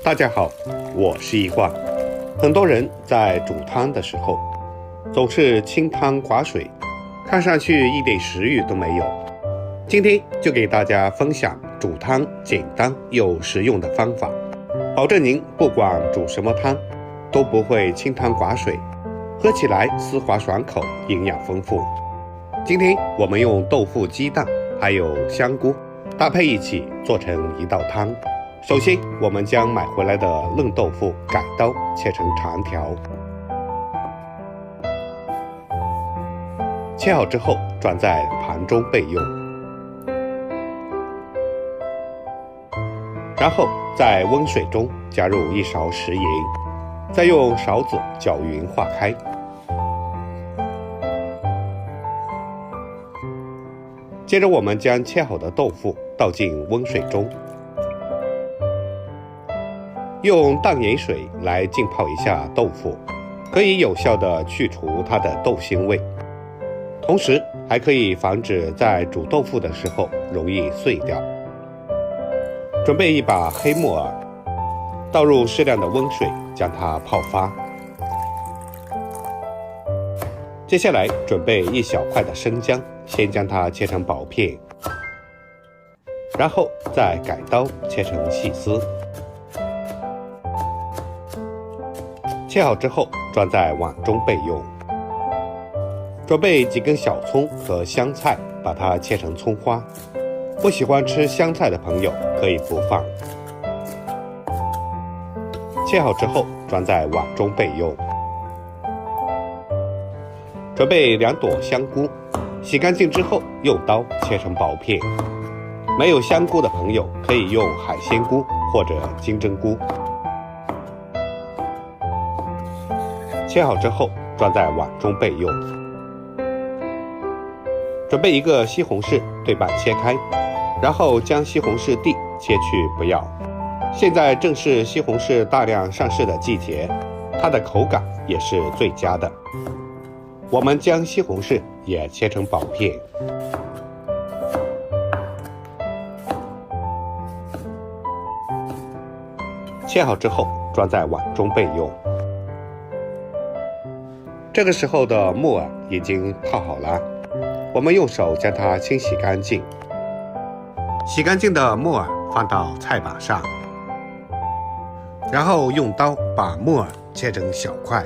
大家好，我是一挂。很多人在煮汤的时候，总是清汤寡水，看上去一点食欲都没有。今天就给大家分享煮汤简单又实用的方法，保证您不管煮什么汤，都不会清汤寡水，喝起来丝滑爽口，营养丰富。今天我们用豆腐、鸡蛋还有香菇搭配一起做成一道汤。首先，我们将买回来的嫩豆腐改刀切成长条，切好之后装在盘中备用。然后在温水中加入1勺食盐，再用勺子搅匀化开。接着我们将切好的豆腐倒进温水中，用淡盐水来浸泡一下豆腐，可以有效地去除它的豆腥味，同时还可以防止在煮豆腐的时候容易碎掉。准备一把黑木耳，倒入适量的温水将它泡发。接下来准备1小块的生姜，先将它切成薄片，然后再改刀切成细丝。切好之后装在碗中备用。准备几根小葱和香菜，把它切成葱花。不喜欢吃香菜的朋友可以不放。切好之后装在碗中备用。准备2朵香菇，洗干净之后用刀切成薄片。没有香菇的朋友可以用海鲜菇或者金针菇。切好之后装在碗中备用。准备1个西红柿，对半切开，然后将西红柿蒂切去不要。现在正是西红柿大量上市的季节，它的口感也是最佳的。我们将西红柿也切成薄片。切好之后装在碗中备用。这个时候的木耳已经泡好了，我们用手将它清洗干净。洗干净的木耳放到菜板上，然后用刀把木耳切成小块。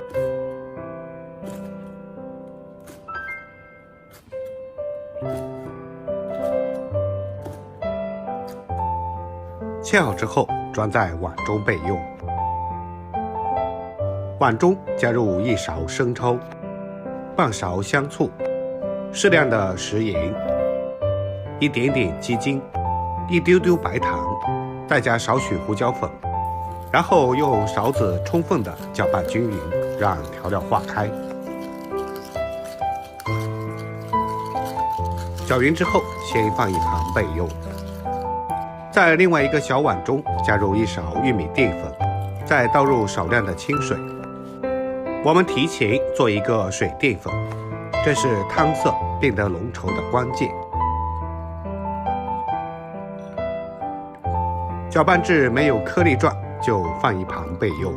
切好之后装在碗中备用。碗中加入1勺生抽，半勺香醋，适量的食盐，一点点鸡精，一丢丢白糖，再加少许胡椒粉，然后用勺子充分的搅拌均匀，让调料化开。搅匀之后先放一旁备用。在另外1个小碗中加入1勺玉米淀粉，再倒入少量的清水。我们提前做一个水淀粉，这是汤色变得浓稠的关键。搅拌至没有颗粒状就放一旁备用。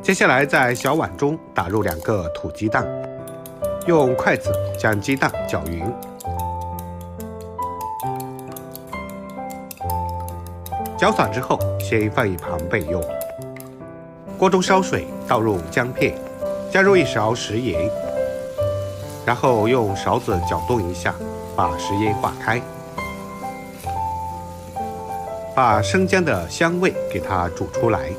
接下来在小碗中打入2个土鸡蛋，用筷子将鸡蛋搅匀。搅散之后先放一旁备用。锅中烧水，倒入姜片，加入1勺食盐，然后用勺子搅动一下，把食盐化开，把生姜的香味给它煮出来。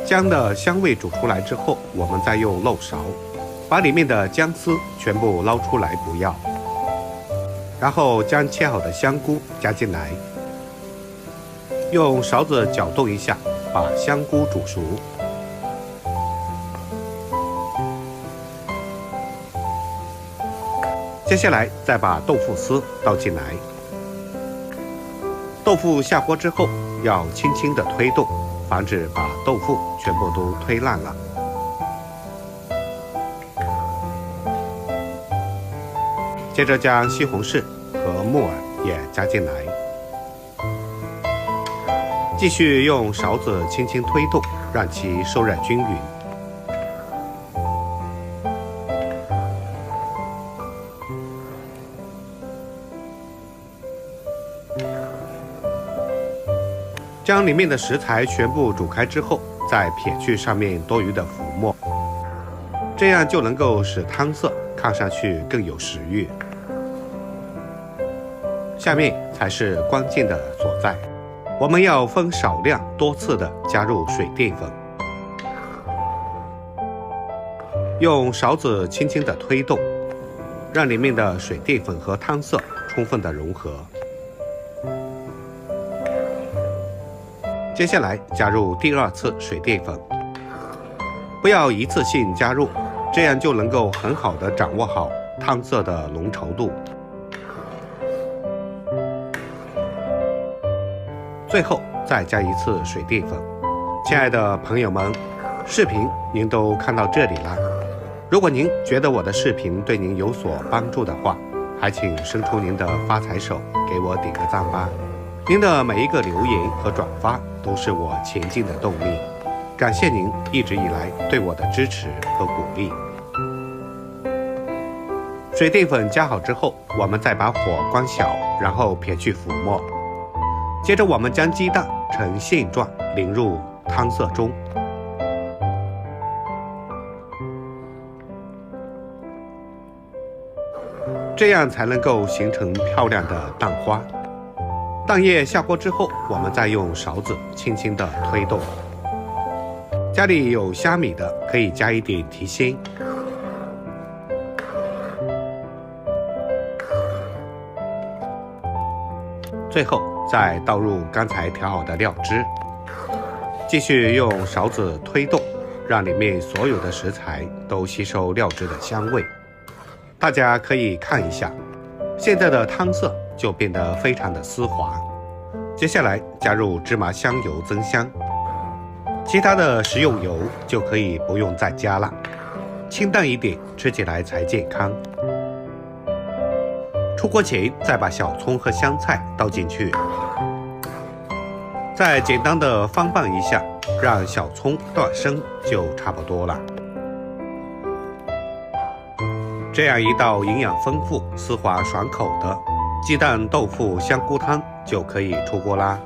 姜的香味煮出来之后，我们再用漏勺把里面的姜丝全部捞出来不要，然后将切好的香菇加进来，用勺子搅动一下，把香菇煮熟。接下来再把豆腐丝倒进来。豆腐下锅之后要轻轻地推动，防止把豆腐全部都推烂了。接着将西红柿和木耳也加进来，继续用勺子轻轻推动，让其受热均匀。将里面的食材全部煮开之后，再撇去上面多余的浮沫，这样就能够使汤色看上去更有食欲。下面才是关键的所在，我们要分少量多次的加入水淀粉，用勺子轻轻的推动，让里面的水淀粉和汤色充分的融合。接下来加入第2次水淀粉，不要一次性加入，这样就能够很好的掌握好汤色的浓稠度。最后再加一次水淀粉。亲爱的朋友们，视频您都看到这里了，如果您觉得我的视频对您有所帮助的话，还请伸出您的发财手给我点个赞吧。您的每一个留言和转发都是我前进的动力，感谢您一直以来对我的支持和鼓励。水淀粉加好之后，我们再把火关小，然后撇去浮沫。接着我们将鸡蛋呈线状淋入汤色中，这样才能够形成漂亮的蛋花。蛋液下锅之后，我们再用勺子轻轻地推动。家里有虾米的可以加一点提鲜。最后再倒入刚才调好的料汁，继续用勺子推动，让里面所有的食材都吸收料汁的香味。大家可以看一下，现在的汤色就变得非常的丝滑。接下来加入芝麻香油增香，其他的食用油就可以不用再加了，清淡一点，吃起来才健康。出锅前再把小葱和香菜倒进去，再简单的翻拌一下，让小葱断生就差不多了。这样一道营养丰富、丝滑爽口的鸡蛋豆腐香菇汤就可以出锅啦。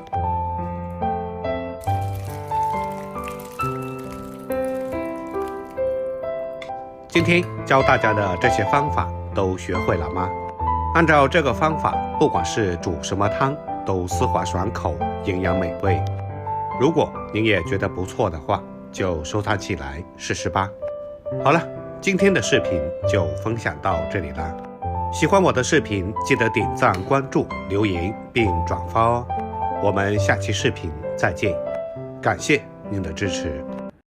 今天教大家的这些方法都学会了吗？按照这个方法，不管是煮什么汤，都丝滑爽口，营养美味。如果您也觉得不错的话，就收藏起来试试吧。好了，今天的视频就分享到这里了。喜欢我的视频，记得点赞、关注、留言并转发哦。我们下期视频再见，感谢您的支持。